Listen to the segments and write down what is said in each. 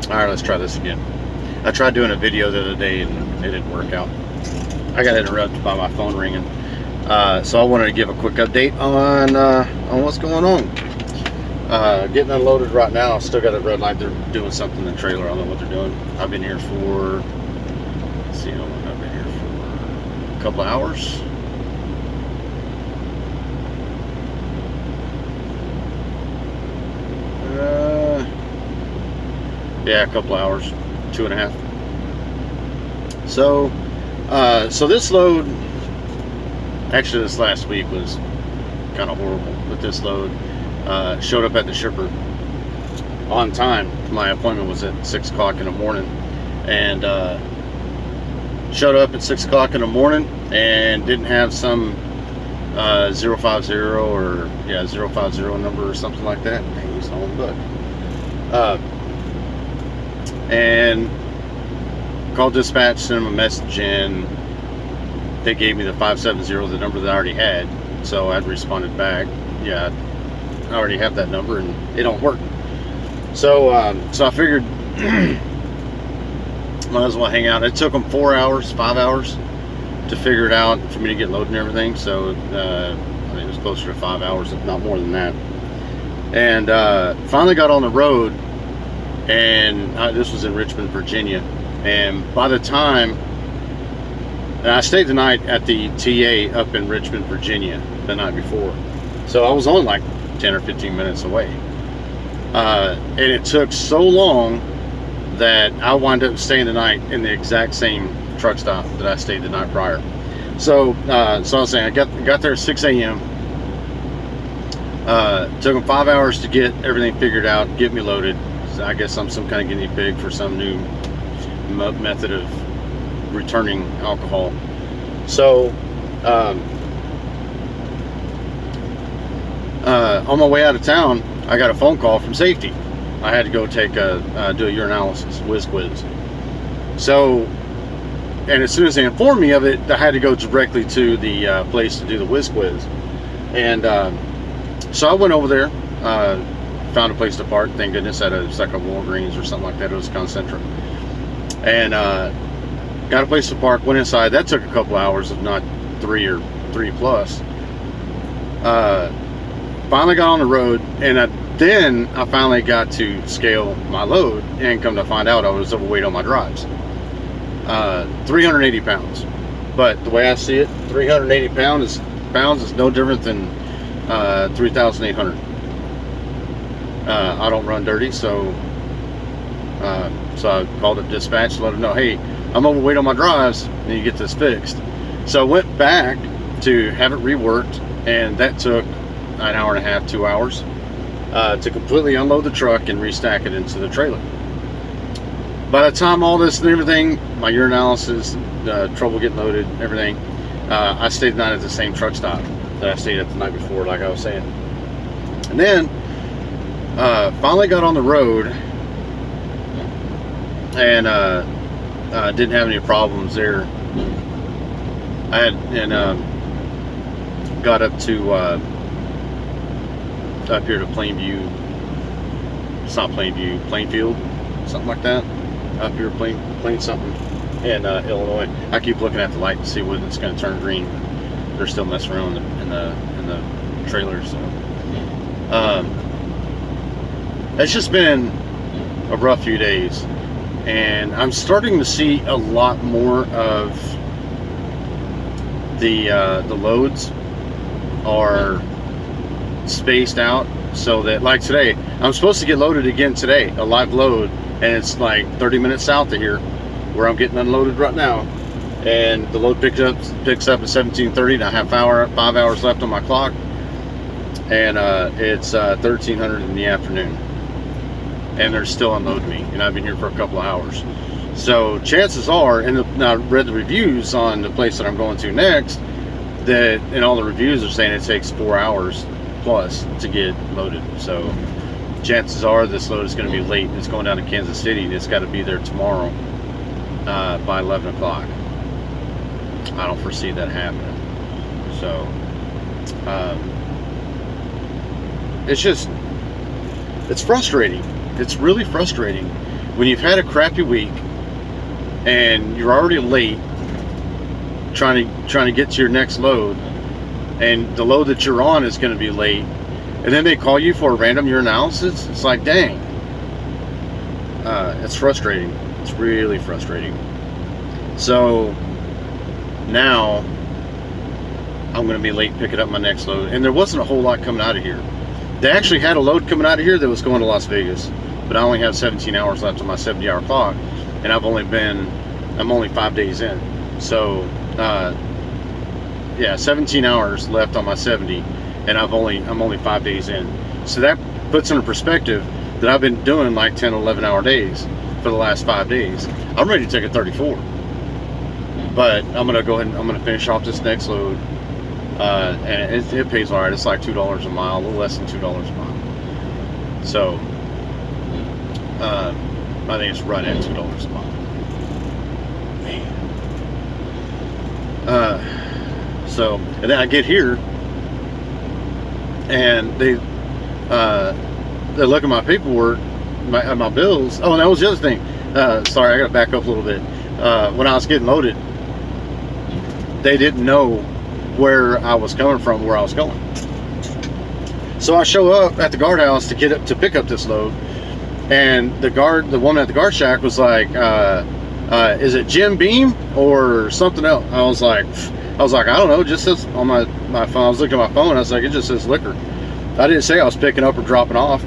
All right, let's try this again. I tried doing a video the other day and it didn't work out. I got interrupted by my phone ringing. So I wanted to give a quick update on what's going on. Getting unloaded right now. Still got a red light. They're doing something in the trailer. I don't know what they're doing. I've been here for, let's see, I've been here for a couple of hours. Yeah, a couple of hours, 2.5. So, so this load, actually this last week was kind of horrible, but this load showed up at the shipper on time. My appointment was at 6 o'clock in the morning, and showed up at 6 o'clock in the morning and didn't have some 050 or 050 number or something like that. Dang, he's home, but and called dispatch, sent them a message, and they gave me the 570, the number that I already had. So I'd responded back, yeah, I already have that number and it don't work. So so I figured might as well hang out. It took them 5 hours to figure it out for me to get loaded and everything. So I think it was closer to 5 hours, if not more than that. And finally got on the road, and this was in Richmond, Virginia. And by the time, and I stayed the night at the TA up in Richmond, Virginia the night before. So I was only like 10 or 15 minutes away. And it took so long that I wound up staying the night in the exact same truck stop that I stayed the night prior. So so I was saying, I got there at 6 a.m. Took them 5 hours to get everything figured out, get me loaded. I guess I'm some kind of guinea pig for some new method of returning alcohol. So on my way out of town, I got a phone call from safety. I had to go take do a urinalysis, whiz quiz. So, and as soon as they informed me of it, I had to go directly to the place to do the whiz quiz. And so I went over there, found a place to park, thank goodness, at it's like a Walgreens or something like that. It was Concentra. And got a place to park, went inside. That took a couple hours, if not 3 or 3 plus. Finally got on the road, and then I finally got to scale my load, and come to find out I was overweight on my drives. 380 pounds. But the way I see it, 380 pounds is no different than 3,800. I don't run dirty, so I called up dispatch to let them know, hey, I'm overweight on my drives, and you get this fixed. So I went back to have it reworked, and that took an hour and a half, 2 hours to completely unload the truck and restack it into the trailer. By the time all this and everything, my urinalysis, trouble getting loaded, everything, I stayed the night at the same truck stop that I stayed at the night before, like I was saying. And then finally got on the road, and didn't have any problems there. I had got up to up here to Plainview. It's not Plainview, Plainfield, something like that. Up here, Plain something in Illinois. I keep looking at the light to see when it's going to turn green. They're still messing around in the trailer. So it's just been a rough few days, and I'm starting to see a lot more of the loads are spaced out, so that, like today, I'm supposed to get loaded again today, a live load, and it's like 30 minutes south of here where I'm getting unloaded right now, and the load picks up at 17:30, and I have 5 hours left on my clock, and it's 1300 in the afternoon, and they're still unloading me, and I've been here for a couple of hours. So chances are, and I read the reviews on the place that I'm going to next, that, and all the reviews are saying it takes 4 hours plus to get loaded. So chances are this load is going to be late. It's going down to Kansas City, and it's got to be there tomorrow by 11 o'clock. I don't foresee that happening. So it's frustrating. It's really frustrating when you've had a crappy week and you're already late trying to get to your next load, and the load that you're on is going to be late, and then they call you for a random urinalysis, it's like, dang. It's frustrating. It's really frustrating. So now I'm going to be late picking up my next load, and there wasn't a whole lot coming out of here. They actually had a load coming out of here that was going to Las Vegas, but I only have 17 hours left on my 70-hour clock, and I'm only 5 days in. So yeah, 17 hours left on my 70, and I'm only 5 days in. So that puts into perspective that I've been doing like 10, 11-hour days for the last 5 days. I'm ready to take a 34, but I'm gonna go ahead and I'm gonna finish off this next load, and it pays all right. It's like $2 a mile, a little less than $2 a mile. So I think it's right at $2 a mile. Man. So, and then I get here, and they look at my paperwork, my bills. Oh, and that was the other thing. Sorry, I got to back up a little bit. When I was getting loaded, they didn't know where I was coming from, where I was going. So I show up at the guardhouse to pick up this load, and the woman at the guard shack was like, "Is it Jim Beam or something else?" I was like, I don't know. It just says on my phone. I was looking at my phone. I was like, it just says liquor. I didn't say I was picking up or dropping off.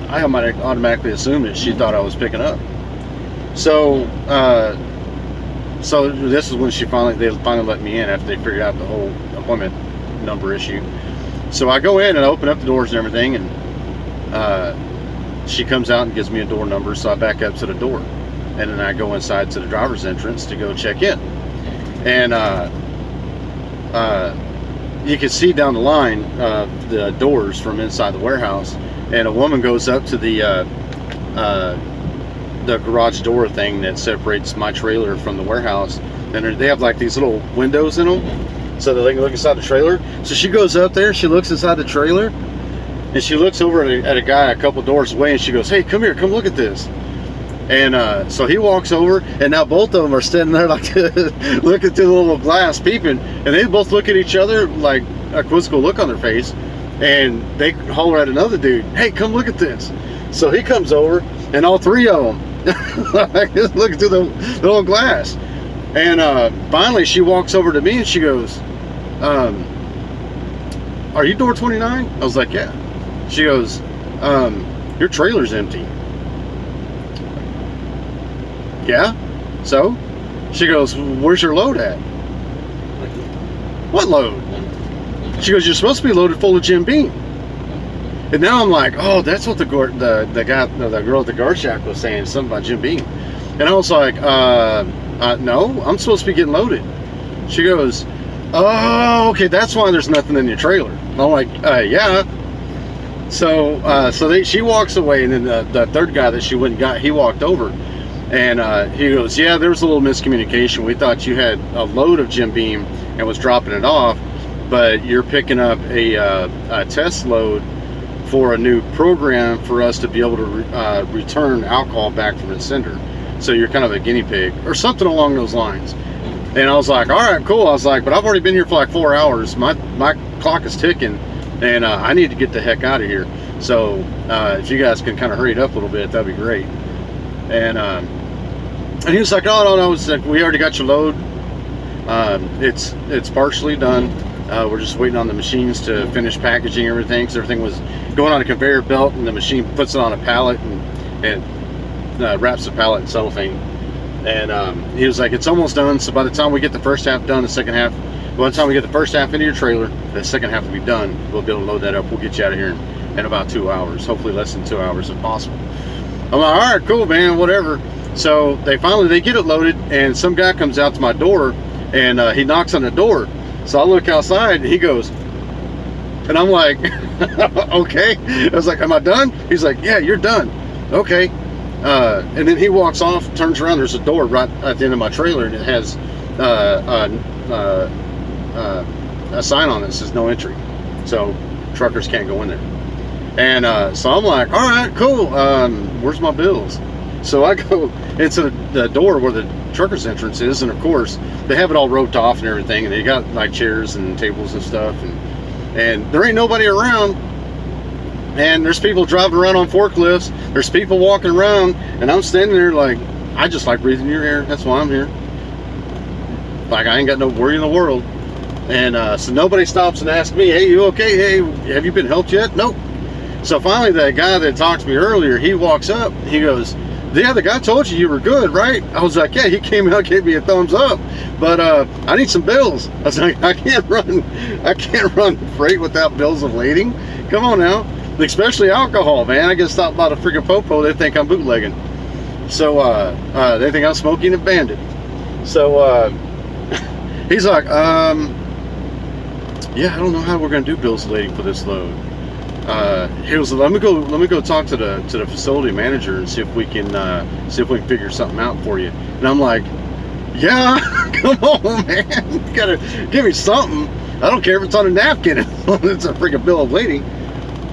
I might automatically assume that she thought I was picking up. So, so this is when they finally let me in after they figured out the whole appointment number issue. So I go in and I open up the doors and everything, and she comes out and gives me a door number. So I back up to the door, and then I go inside to the driver's entrance to go check in. And you can see down the line the doors from inside the warehouse, and a woman goes up to the garage door thing that separates my trailer from the warehouse, and they have like these little windows in them so that they can look inside the trailer. So she goes up there, she looks inside the trailer, and she looks over at a guy a couple doors away, and she goes, "Hey, come here, come look at this." And so he walks over, and now both of them are standing there like looking through the little glass, peeping, and they both look at each other like a quizzical look on their face, and they holler at another dude, "Hey, come look at this." So he comes over, and all three of them just looking through the little glass. And finally she walks over to me and she goes, "Are you door 29? I was like, "Yeah." She goes, "Your trailer's empty." "Yeah, so?" She goes, "Where's your load at?" "What load?" She goes, "You're supposed to be loaded full of Jim Beam." And now I'm like, oh, that's what the girl at the guard shack was saying, something about Jim Beam. And I was like, no, I'm supposed to be getting loaded. She goes, "Oh, okay, that's why there's nothing in your trailer." I'm like, yeah. So she walks away, and then the third guy that she went and got, he walked over. And he goes, "Yeah, there was a little miscommunication. We thought you had a load of Jim Beam and was dropping it off, but you're picking up a test load for a new program for us to be able to return alcohol back from its sender. So you're kind of a guinea pig," or something along those lines. And I was like, all right, cool. I was like, but I've already been here for like 4 hours. My clock is ticking, and I need to get the heck out of here. So if you guys can kind of hurry it up a little bit, that'd be great. And he was like, "Oh, no, it's like, we already got your load. It's partially done. We're just waiting on the machines to finish packaging everything." Because everything was going on a conveyor belt, and the machine puts it on a pallet and wraps the pallet in cellophane. And he was like, "It's almost done. So by the time we get the first half done, by the time we get the first half into your trailer, the second half will be done. We'll be able to load that up. We'll get you out of here in about 2 hours, hopefully less than 2 hours if possible." I'm like, all right, cool, man, whatever. So they get it loaded, and some guy comes out to my door, and he knocks on the door. So I look outside, and he goes, and I'm like, okay. I was like, "Am I done?" He's like, "Yeah, you're done." Okay. And then he walks off, turns around, there's a door right at the end of my trailer, and it has a sign on it that says "No entry." So truckers can't go in there. And so I'm like, all right, cool. Where's my bills? So I go into the door where the trucker's entrance is, and of course they have it all roped off and everything, and they got like chairs and tables and stuff, and there ain't nobody around. And there's people driving around on forklifts. There's people walking around, and I'm standing there like, I just like breathing your air. That's why I'm here. Like, I ain't got no worry in the world. And so nobody stops and asks me, hey, you okay? Hey, have you been helped yet? Nope. So finally, that guy that talked to me earlier, he walks up. He goes, yeah, the guy told you were good, right? I was like, yeah, he came out, gave me a thumbs up, but I need some bills. I was like, I can't run freight without bills of lading. Come on now. Especially alcohol, man. I get stopped by the freaking popo, they think I'm bootlegging. So they think I'm smoking a bandit. So he's like, yeah, I don't know how we're gonna do bills of lading for this load. He was, let me go talk to the facility manager and see if we can figure something out for you. And I'm like, yeah, come on, man, you gotta give me something. I don't care if it's on a napkin, it's a freaking bill of lading.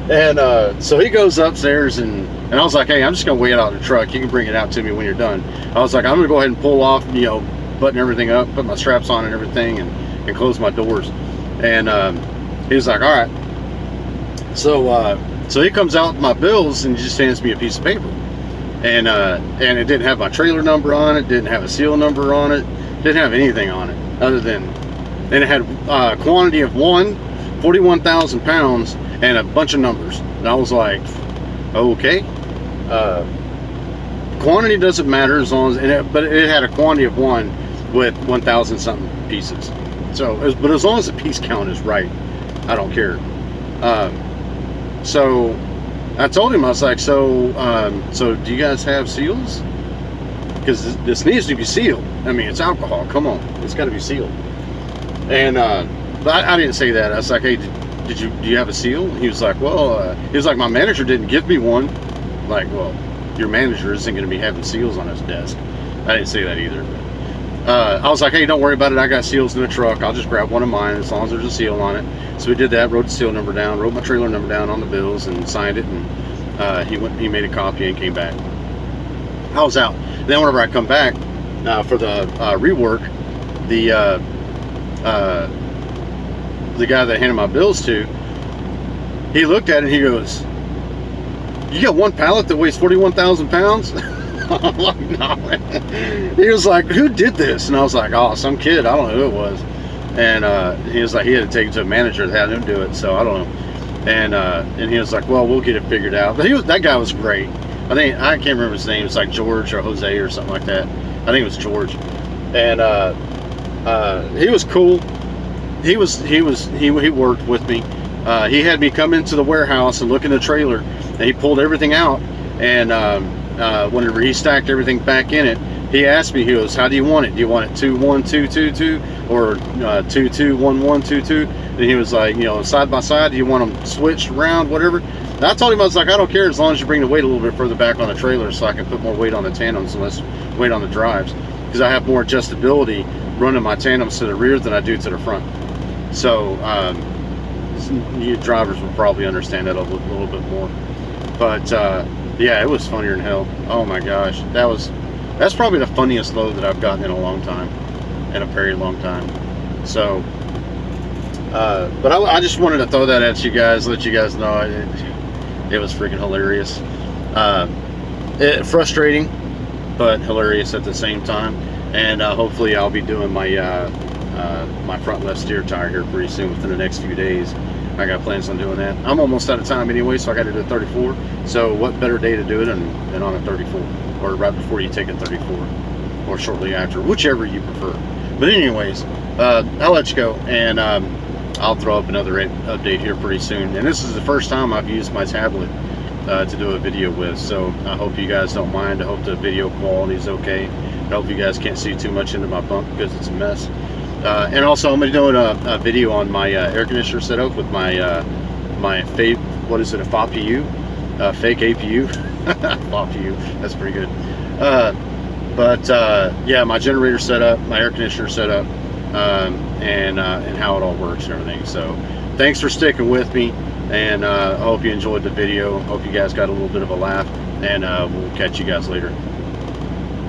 And so he goes upstairs, and I was like, hey, I'm just gonna wait out in the truck. You can bring it out to me when you're done. I was like, I'm gonna go ahead and pull off, button everything up, put my straps on and everything, and close my doors. And he was like, all right. So he comes out with my bills and he just hands me a piece of paper, and it didn't have my trailer number on it, didn't have a seal number on it, didn't have anything on it other than, and it had quantity of 41,000 pounds and a bunch of numbers. And I was like, okay, quantity doesn't matter as long as, but it had a quantity of 1 with 1,000 something pieces. So, but as long as the piece count is right, I don't care. So I told him, I was like, so do you guys have seals? Because this needs to be sealed. I mean, it's alcohol. Come on, it's got to be sealed. And but I didn't say that. I was like, hey, do you have a seal? He was like, well, he was like, my manager didn't give me one. Like, well, your manager isn't going to be having seals on his desk. I didn't say that either. But I was like, hey, don't worry about it. I got seals in the truck. I'll just grab one of mine as long as there's a seal on it. So we did that, wrote the seal number down, wrote my trailer number down on the bills, and signed it. And he made a copy and came back. I was out. Then whenever I come back for the rework, the guy that I handed my bills to, he looked at it and he goes, you got one pallet that weighs 41,000 pounds? I'm like, no, man. He was like, who did this? And I was like, oh, some kid, I don't know who it was. And he was like, he had to take it to a manager that had him do it, so I don't know. And he was like, well, we'll get it figured out. But that guy was great. I can't remember his name. It's like George or Jose or something like that. I think it was George. And he was cool. He worked with me. He had me come into the warehouse and look in the trailer, and he pulled everything out. And whenever he stacked everything back in it, he asked me, he goes, how do you want it? Do you want it 2-1-2-2-2 or 2-2-1-1-2-2? And he was like, side by side, do you want them switched around, whatever? And I told him, I was like, I don't care as long as you bring the weight a little bit further back on the trailer so I can put more weight on the tandems and less weight on the drives, because I have more adjustability running my tandems to the rear than I do to the front. So you drivers will probably understand that a little bit more. But yeah, it was funnier than hell. Oh my gosh, that's probably the funniest load that I've gotten in a long time, in a very long time. So but I just wanted to throw that at you guys, let you guys know it was freaking hilarious. Frustrating, but hilarious at the same time. And hopefully I'll be doing my my front left steer tire here pretty soon, within the next few days. I got plans on doing that. I'm almost out of time anyway, so I got to do a 34. So what better day to do it than on a 34, or right before you take a 34, or shortly after, whichever you prefer. But anyways, I'll let you go, and I'll throw up another update here pretty soon. And this is the first time I've used my tablet to do a video with, so I hope you guys don't mind. I hope the video quality is okay. I hope you guys can't see too much into my bunk because it's a mess. And also, I'm going to be doing a video on my air conditioner setup with my my fake, what is it, a FOPU? Fake APU? FOPU, that's pretty good. But yeah, my generator setup, my air conditioner setup, and how it all works and everything. So thanks for sticking with me. And I hope you enjoyed the video. Hope you guys got a little bit of a laugh, and we'll catch you guys later.